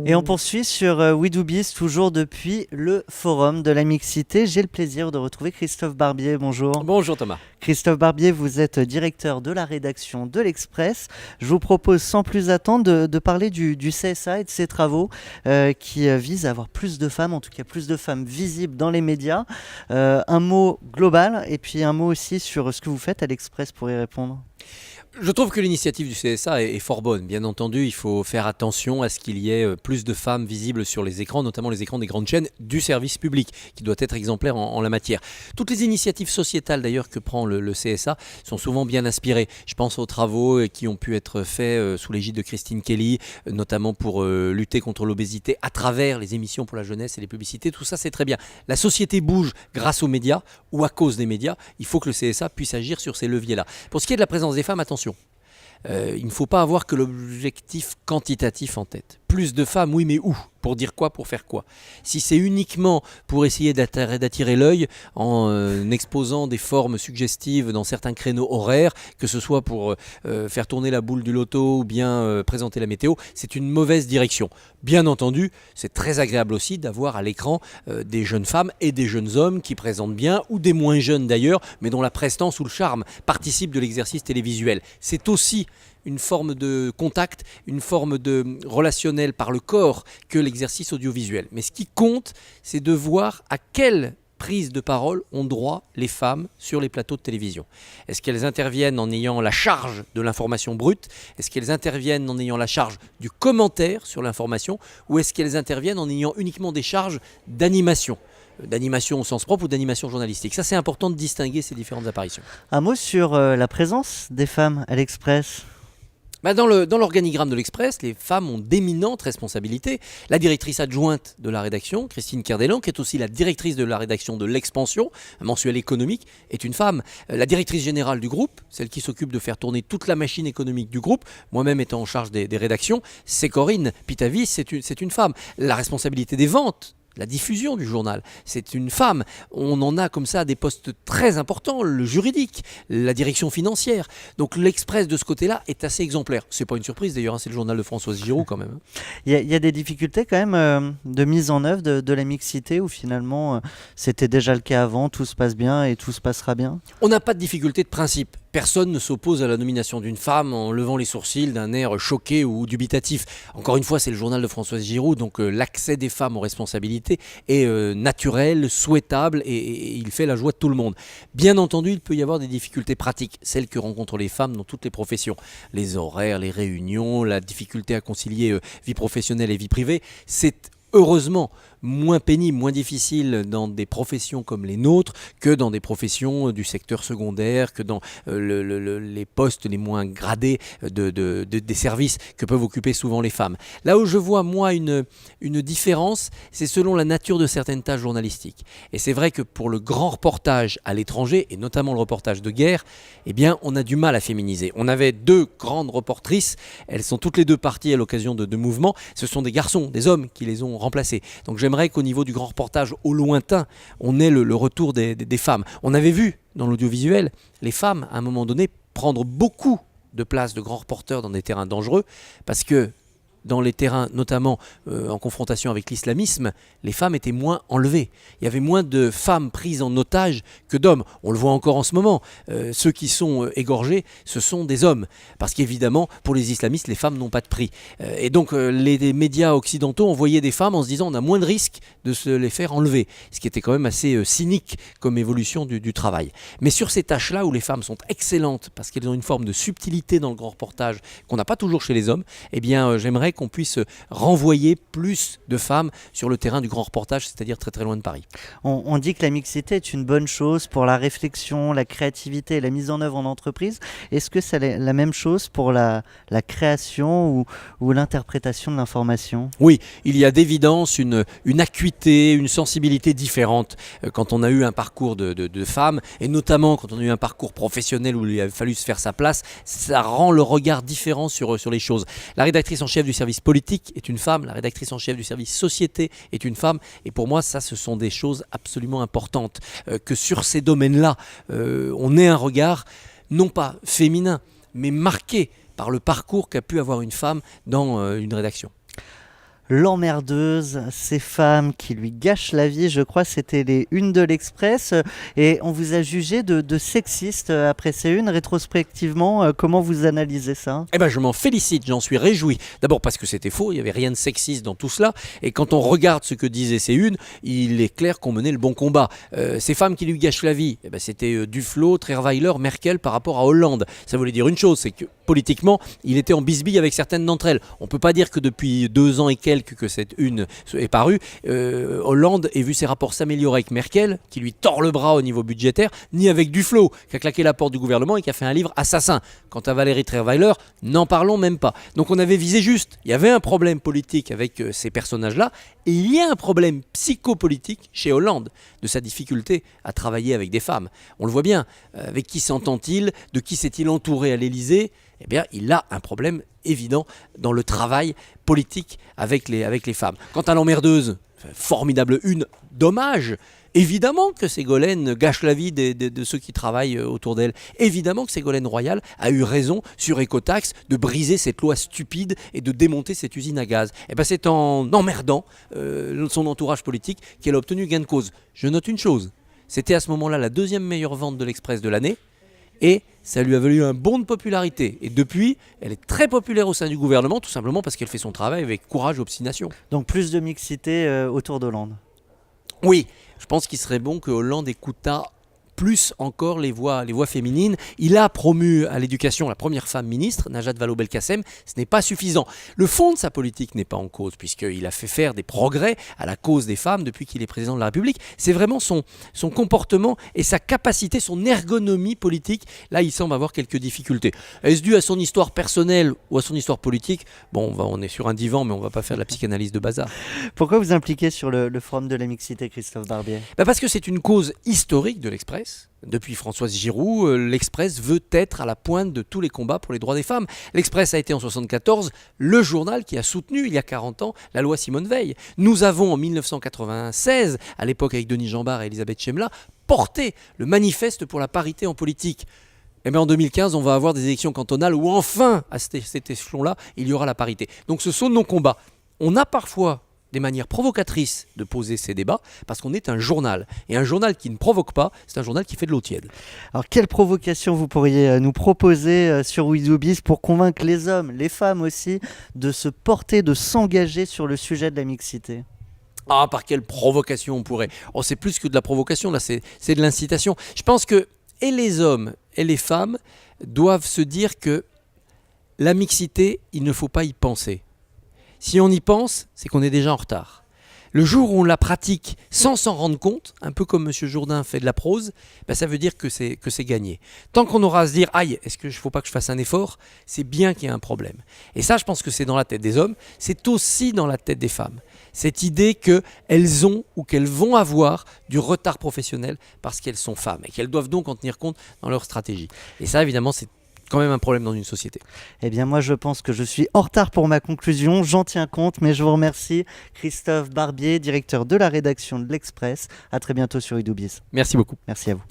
Et on poursuit sur We Do Biz, toujours depuis le forum de la mixité. J'ai le plaisir de retrouver Christophe Barbier. Bonjour. Bonjour Thomas. Christophe Barbier, vous êtes directeur de la rédaction de l'Express. Je vous propose sans plus attendre de parler du CSA et de ses travaux qui visent à avoir plus de femmes, en tout cas plus de femmes visibles dans les médias. Un mot global et puis un mot aussi sur ce que vous faites à l'Express pour y répondre. Je trouve que l'initiative du CSA est fort bonne. Bien entendu, il faut faire attention à ce qu'il y ait plus de femmes visibles sur les écrans, notamment les écrans des grandes chaînes du service public, qui doit être exemplaire en la matière. Toutes les initiatives sociétales d'ailleurs que prend le CSA sont souvent bien inspirées. Je pense aux travaux qui ont pu être faits sous l'égide de Christine Kelly, notamment pour lutter contre l'obésité à travers les émissions pour la jeunesse et les publicités. Tout ça, c'est très bien. La société bouge grâce aux médias ou à cause des médias. Il faut que le CSA puisse agir sur ces leviers-là. Pour ce qui est de la présence des femmes, attention. Il ne faut pas avoir que l'objectif quantitatif en tête. Plus de femmes, oui, mais où ? Pour dire quoi ? Pour faire quoi ? Si c'est uniquement pour essayer d'attirer l'œil en exposant des formes suggestives dans certains créneaux horaires, que ce soit pour faire tourner la boule du loto ou bien présenter la météo, c'est une mauvaise direction. Bien entendu, c'est très agréable aussi d'avoir à l'écran des jeunes femmes et des jeunes hommes qui présentent bien, ou des moins jeunes d'ailleurs, mais dont la prestance ou le charme participent de l'exercice télévisuel. C'est aussi une forme de contact, une forme de relationnel par le corps que l'exercice audiovisuel. Mais ce qui compte, c'est de voir à quelle prise de parole ont droit les femmes sur les plateaux de télévision. Est-ce qu'elles interviennent en ayant la charge de l'information brute ? Est-ce qu'elles interviennent en ayant la charge du commentaire sur l'information ? Ou est-ce qu'elles interviennent en ayant uniquement des charges d'animation ? D'animation au sens propre ou d'animation journalistique. Ça, c'est important de distinguer ces différentes apparitions. Un mot sur la présence des femmes à l'Express. Dans l'organigramme de l'Express, les femmes ont d'éminentes responsabilités. La directrice adjointe de la rédaction, Christine Kerdelan, qui est aussi la directrice de la rédaction de l'Expansion, un mensuel économique, est une femme. La directrice générale du groupe, celle qui s'occupe de faire tourner toute la machine économique du groupe, moi-même étant en charge des rédactions, c'est Corinne Pitavis, c'est une femme. La responsabilité des ventes, la diffusion du journal, c'est une femme. On en a comme ça des postes très importants, le juridique, la direction financière. Donc l'Express de ce côté-là est assez exemplaire. C'est pas une surprise d'ailleurs, c'est le journal de Françoise Giroud quand même. Il y a des difficultés quand même de mise en œuvre de la mixité où finalement c'était déjà le cas avant, tout se passe bien et tout se passera bien. On n'a pas de difficulté de principe. Personne ne s'oppose à la nomination d'une femme en levant les sourcils d'un air choqué ou dubitatif. Encore une fois, c'est le journal de Françoise Giroud, donc l'accès des femmes aux responsabilités est naturel, souhaitable et il fait la joie de tout le monde. Bien entendu, il peut y avoir des difficultés pratiques, celles que rencontrent les femmes dans toutes les professions. Les horaires, les réunions, la difficulté à concilier vie professionnelle et vie privée, c'est heureusement moins pénible, moins difficile dans des professions comme les nôtres que dans des professions du secteur secondaire, que dans les postes les moins gradés des services que peuvent occuper souvent les femmes. Là où je vois moi une différence, c'est selon la nature de certaines tâches journalistiques. Et c'est vrai que pour le grand reportage à l'étranger, et notamment le reportage de guerre, eh bien on a du mal à féminiser. On avait deux grandes reportrices, elles sont toutes les deux parties à l'occasion de mouvements, ce sont des garçons, des hommes qui les ont remplacés. Donc j'aimerais qu'au niveau du grand reportage au lointain, on ait le retour des femmes. On avait vu dans l'audiovisuel les femmes, à un moment donné, prendre beaucoup de place de grands reporters dans des terrains dangereux, parce que dans les terrains, notamment en confrontation avec l'islamisme, les femmes étaient moins enlevées. Il y avait moins de femmes prises en otage que d'hommes. On le voit encore en ce moment. Ceux qui sont égorgés, ce sont des hommes. Parce qu'évidemment, pour les islamistes, les femmes n'ont pas de prix. Et donc, les médias occidentaux envoyaient des femmes en se disant on a moins de risques de se les faire enlever. Ce qui était quand même assez cynique comme évolution du travail. Mais sur ces tâches-là où les femmes sont excellentes, parce qu'elles ont une forme de subtilité dans le grand reportage qu'on n'a pas toujours chez les hommes, eh bien, j'aimerais qu'on puisse renvoyer plus de femmes sur le terrain du grand reportage, c'est-à-dire très très loin de Paris. On dit que la mixité est une bonne chose pour la réflexion, la créativité et la mise en œuvre en entreprise. Est-ce que c'est la même chose pour la création ou l'interprétation de l'information ? Oui, il y a d'évidence une acuité, une sensibilité différente quand on a eu un parcours de femme, et notamment quand on a eu un parcours professionnel où il a fallu se faire sa place, ça rend le regard différent sur les choses. La rédactrice en chef du service politique est une femme, la rédactrice en chef du service société est une femme, et pour moi ça ce sont des choses absolument importantes, que sur ces domaines-là on ait un regard non pas féminin mais marqué par le parcours qu'a pu avoir une femme dans une rédaction. L'emmerdeuse, ces femmes qui lui gâchent la vie, je crois c'était les unes de l'Express, et on vous a jugé de sexiste après ces unes. Rétrospectivement, comment vous analysez ça? Eh ben, je m'en félicite, j'en suis réjoui. D'abord parce que c'était faux, il n'y avait rien de sexiste dans tout cela. Et quand on regarde ce que disaient ces unes, il est clair qu'on menait le bon combat. Ces femmes qui lui gâchent la vie, eh ben, c'était Duflot, Trierweiler, Merkel par rapport à Hollande. Ça voulait dire une chose, c'est que politiquement, il était en bisbille avec certaines d'entre elles. On ne peut pas dire que depuis 2 ans et quelques que cette une est parue, Hollande ait vu ses rapports s'améliorer avec Merkel, qui lui tord le bras au niveau budgétaire, ni avec Duflot, qui a claqué la porte du gouvernement et qui a fait un livre assassin. Quant à Valérie Trierweiler, n'en parlons même pas. Donc on avait visé juste. Il y avait un problème politique avec ces personnages-là, et il y a un problème psychopolitique chez Hollande, de sa difficulté à travailler avec des femmes. On le voit bien. Avec qui s'entend-il? De qui s'est-il entouré à l'Élysée? Eh bien, il a un problème évident dans le travail politique avec les femmes. Quant à l'emmerdeuse, formidable une, dommage. Évidemment que Ségolène gâche la vie de ceux qui travaillent autour d'elle. Évidemment que Ségolène Royal a eu raison sur Ecotax de briser cette loi stupide et de démonter cette usine à gaz. Et ben c'est en emmerdant son entourage politique qu'elle a obtenu gain de cause. Je note une chose, c'était à ce moment-là la 2e meilleure vente de l'Express de l'année. Et ça lui a valu un bond de popularité. Et depuis, elle est très populaire au sein du gouvernement, tout simplement parce qu'elle fait son travail avec courage et obstination. Donc plus de mixité autour d'Hollande. Oui, je pense qu'il serait bon que Hollande écoutât plus encore les voix féminines. Il a promu à l'éducation la première femme ministre, Najat Vallaud-Belkacem. Ce n'est pas suffisant. Le fond de sa politique n'est pas en cause, puisqu'il a fait faire des progrès à la cause des femmes depuis qu'il est président de la République. C'est vraiment son comportement et sa capacité, son ergonomie politique. Là, il semble avoir quelques difficultés. Est-ce dû à son histoire personnelle ou à son histoire politique? Bon, on est sur un divan, mais on ne va pas faire de la psychanalyse de bazar. Pourquoi vous impliquez sur le forum de la mixité, Christophe Barbier? Parce que c'est une cause historique de l'Express. Depuis Françoise Giroud, l'Express veut être à la pointe de tous les combats pour les droits des femmes. L'Express a été en 1974 le journal qui a soutenu, il y a 40 ans, la loi Simone Veil. Nous avons en 1996, à l'époque avec Denis Jambard et Elisabeth Chemla, porté le manifeste pour la parité en politique. Et bien en 2015, on va avoir des élections cantonales où enfin, à cet échelon-là, il y aura la parité. Donc ce sont nos combats. On a parfois des manières provocatrices de poser ces débats, parce qu'on est un journal. Et un journal qui ne provoque pas, c'est un journal qui fait de l'eau tiède. Alors, quelle provocation vous pourriez nous proposer sur We Do Biz pour convaincre les hommes, les femmes aussi, de se porter, de s'engager sur le sujet de la mixité? Ah, par quelle provocation on pourrait? Oh, c'est plus que de la provocation, là, c'est de l'incitation. Je pense que et les hommes et les femmes doivent se dire que la mixité, il ne faut pas y penser. Si on y pense, c'est qu'on est déjà en retard. Le jour où on la pratique sans s'en rendre compte, un peu comme M. Jourdain fait de la prose, ça veut dire que c'est gagné. Tant qu'on aura à se dire « Aïe, est-ce qu'il ne faut pas que je fasse un effort ?» c'est bien qu'il y a un problème. Et ça, je pense que c'est dans la tête des hommes, c'est aussi dans la tête des femmes. Cette idée qu'elles ont ou qu'elles vont avoir du retard professionnel parce qu'elles sont femmes et qu'elles doivent donc en tenir compte dans leur stratégie. Et ça, évidemment, c'est quand même un problème dans une société. Eh bien moi je pense que je suis en retard pour ma conclusion, j'en tiens compte, mais je vous remercie Christophe Barbier, directeur de la rédaction de l'Express. À très bientôt sur We Do Biz. Merci beaucoup. Merci à vous.